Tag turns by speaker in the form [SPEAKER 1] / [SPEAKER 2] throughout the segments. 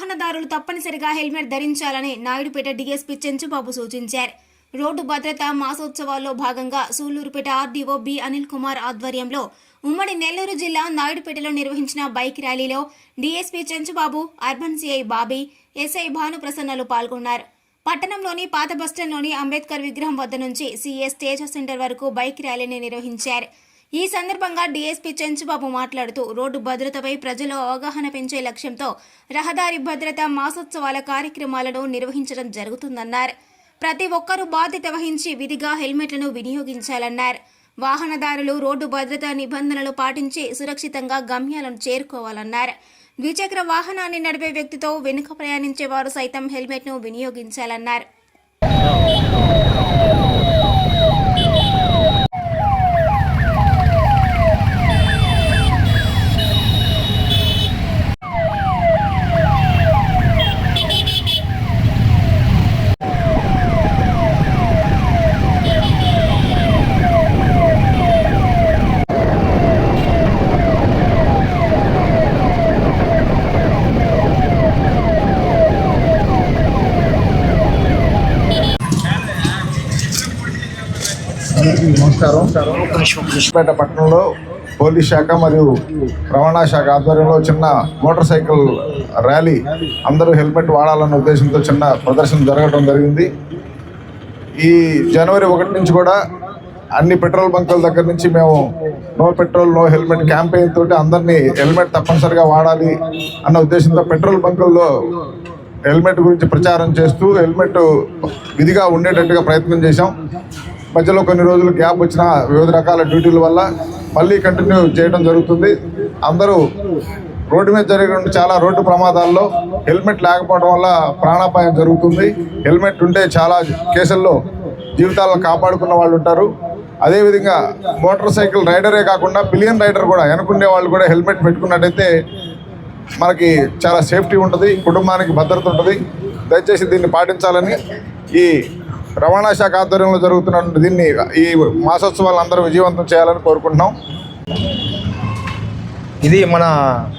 [SPEAKER 1] వాహనదారులు తప్పనిసరిగా హెల్మెట్ ధరించాలని నాయుడుపేట డీఎస్పీ చెంచుబాబు సూచించారు. రోడ్డు భద్రతా మాసోత్సవాల్లో భాగంగా సూళ్లూరుపేట ఆర్డీఓ బి అనిల్ కుమార్ ఆధ్వర్యంలో ఉమ్మడి నెల్లూరు జిల్లా నాయుడుపేటలో నిర్వహించిన బైక్ ర్యాలీలో DSP Chenchubabu, urban CI Bobby, SI భానుప్రసన్నలు పాల్గొన్నారు. పట్టణంలోని పాత బస్టాండ్లోని అంబేద్కర్ విగ్రహం వద్ద నుంచి సిఎస్ తేజ సెంటర్ వరకు బైక్ ర్యాలీని నిర్వహించారు. ఈ సందర్భంగా డీఎస్పీ చెంచుబాబు మాట్లాడుతూ రోడ్డు భద్రతపై ప్రజల్లో అవగాహన పెంచే లక్ష్యంతో రహదారి భద్రతా మాసోత్సవాల కార్యక్రమాలను నిర్వహించడం జరుగుతుందన్నారు. ప్రతి ఒక్కరూ బాధ్యత వహించి విధిగా హెల్మెట్లను వినియోగించాలన్నారు. వాహనదారులు రోడ్డు భద్రతా నిబంధనలు పాటించి సురక్షితంగా గమ్యాలను చేరుకోవాలన్నారు. ద్విచక్ర వాహనాన్ని నడిపే వ్యక్తితో వెనుక ప్రయాణించే వారు సైతం హెల్మెట్ను వినియోగించాలన్నారు.
[SPEAKER 2] నమస్కారం. కృష్ణపేట పట్టణంలో పోలీస్ శాఖ మరియు రవాణా శాఖ ఆధ్వర్యంలో చిన్న మోటార్ సైకిల్ ర్యాలీ, అందరూ హెల్మెట్ వాడాలన్న ఉద్దేశంతో చిన్న ప్రదర్శన జరగడం జరిగింది. ఈ జనవరి 1 నుంచి కూడా అన్ని పెట్రోల్ బంకుల దగ్గర నుంచి మేము no petrol no helmet campaign తోటి అందరినీ హెల్మెట్ తప్పనిసరిగా వాడాలి అన్న ఉద్దేశంతో పెట్రోల్ బంకుల్లో హెల్మెట్ గురించి ప్రచారం చేస్తూ హెల్మెట్ విధిగా ఉండేటట్టుగా ప్రయత్నం చేశాం. మధ్యలో కొన్ని రోజులు గ్యాప్ వచ్చిన వివిధ రకాల డ్యూటీల వల్ల మళ్ళీ కంటిన్యూ చేయడం జరుగుతుంది. అందరూ రోడ్డు మీద జరిగిన చాలా రోడ్డు ప్రమాదాల్లో హెల్మెట్ లేకపోవడం వల్ల ప్రాణాపాయం జరుగుతుంది. హెల్మెట్ ఉంటే చాలా కేసుల్లో జీవితాలను కాపాడుకున్న వాళ్ళు ఉంటారు. అదేవిధంగా మోటార్ సైకిల్ రైడరే కాకుండా పిలియన్ రైడర్ కూడా వెనుకుండే వాళ్ళు కూడా హెల్మెట్ పెట్టుకున్నట్టయితే మనకి చాలా సేఫ్టీ ఉంటుంది, కుటుంబానికి భద్రత ఉంటుంది. దయచేసి దీన్ని పాటించాలని ఈ రవాణా శాఖ ఆధ్వర్యంలో జరుగుతున్న దీన్ని ఈ మాసోత్సవాలు అందరూ విజయవంతం చేయాలని కోరుకుంటున్నాం.
[SPEAKER 3] ఇది మన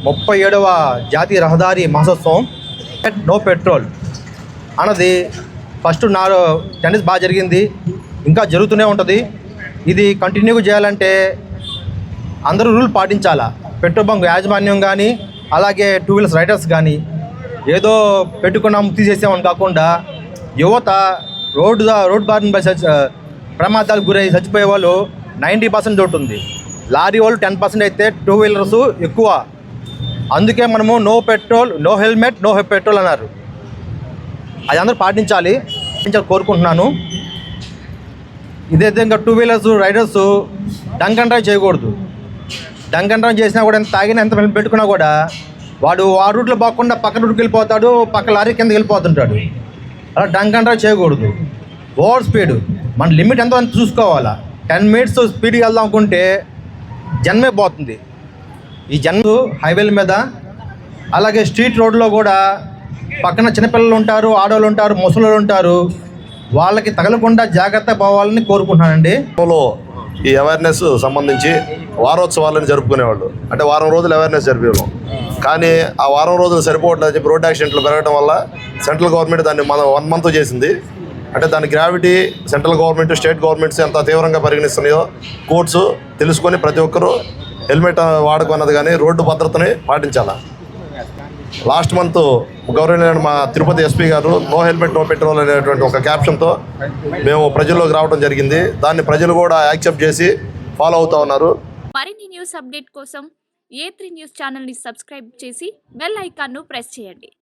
[SPEAKER 3] 37వ జాతీయ రహదారి మాసోత్సవం. నో పెట్రోల్ అన్నది ఫస్ట్ 10 డేస్ బాగా జరిగింది, ఇంకా జరుగుతూనే ఉంటుంది. ఇది కంటిన్యూగా చేయాలంటే అందరూ రూల్ పాటించాలా. పెట్రోల్ బంక్ యాజమాన్యం కానీ అలాగే 2 వీలర్స్ రైడర్స్ కానీ ఏదో పెట్టుకున్నాం తీసేసామని కాకుండా యువత రోడ్డు బారిన ప్రమాదాలకు గురై చచ్చిపోయే వాళ్ళు 90% ఉంటుంది. లారీ వాళ్ళు 10% అయితే 2 వీలర్స్ ఎక్కువ. అందుకే మనము no petrol no helmet no petrol అన్నారు. అది అందరూ పాటించాలి కోరుకుంటున్నాను. ఇదే విధంగా 2 wheelers riders drunk and drive చేయకూడదు. డంక్ అండ్ డ్రైవ్ చేసినా కూడా ఎంత తాగినా ఎంత పెట్టుకున్నా కూడా వాడు ఆ రూట్లో పోకుండా పక్క రూట్కి వెళ్ళిపోతాడు, పక్క లారీ కిందకి వెళ్ళిపోతుంటాడు. అలా డంక్ అండ్ డ్రైవ్ చేయకూడదు. ఓవర్ స్పీడ్ మన లిమిట్ ఎంతో అంత చూసుకోవాలా. 10 మినిట్స్ స్పీడ్కి వెళ్దాం అనుకుంటే జన్మే పోతుంది. ఈ జన్మ హైవేల మీద అలాగే స్ట్రీట్ రోడ్లో కూడా పక్కన చిన్నపిల్లలు ఉంటారు, ఆడవాళ్ళు ఉంటారు, ముసలోళ్ళు ఉంటారు. వాళ్ళకి తగలకుండా జాగ్రత్త పోవాలని కోరుకుంటున్నానండి.
[SPEAKER 4] ఈ అవేర్నెస్ సంబంధించి వారోత్సవాలను జరుపుకునేవాళ్ళు, అంటే వారం రోజులు అవేర్నెస్ జరిపేవాళ్ళం. కానీ ఆ వారం రోజులు సరిపోవట్లేదు చెప్పి రోడ్ యాక్సిడెంట్లు పెరగడం వల్ల సెంట్రల్ గవర్నమెంట్ దాన్ని 1 మంత్ చేసింది. అంటే దాని gravity central government state governments ఎంత తీవ్రంగా పరిగణిస్తున్నాయో కోర్ట్స్ తెలుసుకొని ప్రతి ఒక్కరూ హెల్మెట్ వాడుకున్నది కానీ రోడ్డు భద్రతని పాటించాలి. లాస్ట్ మంత్ గవర్నమెంట్ మా తిరుపతి ఎస్పీ గారు నో హెల్మెట్ నో పెట్రోల్ అనేటువంటి ఒక క్యాప్షన్తో మేము ప్రజల్లోకి రావడం జరిగింది. దాన్ని ప్రజలు కూడా యాక్సెప్ట్ చేసి ఫాలో అవుతూ ఉన్నారు.
[SPEAKER 5] మరిన్ని న్యూస్ అప్డేట్ కోసం A3 న్యూస్ ఛానల్ని సబ్స్క్రైబ్ చేసి బెల్ ఐకాన్ను ప్రెస్ చేయండి.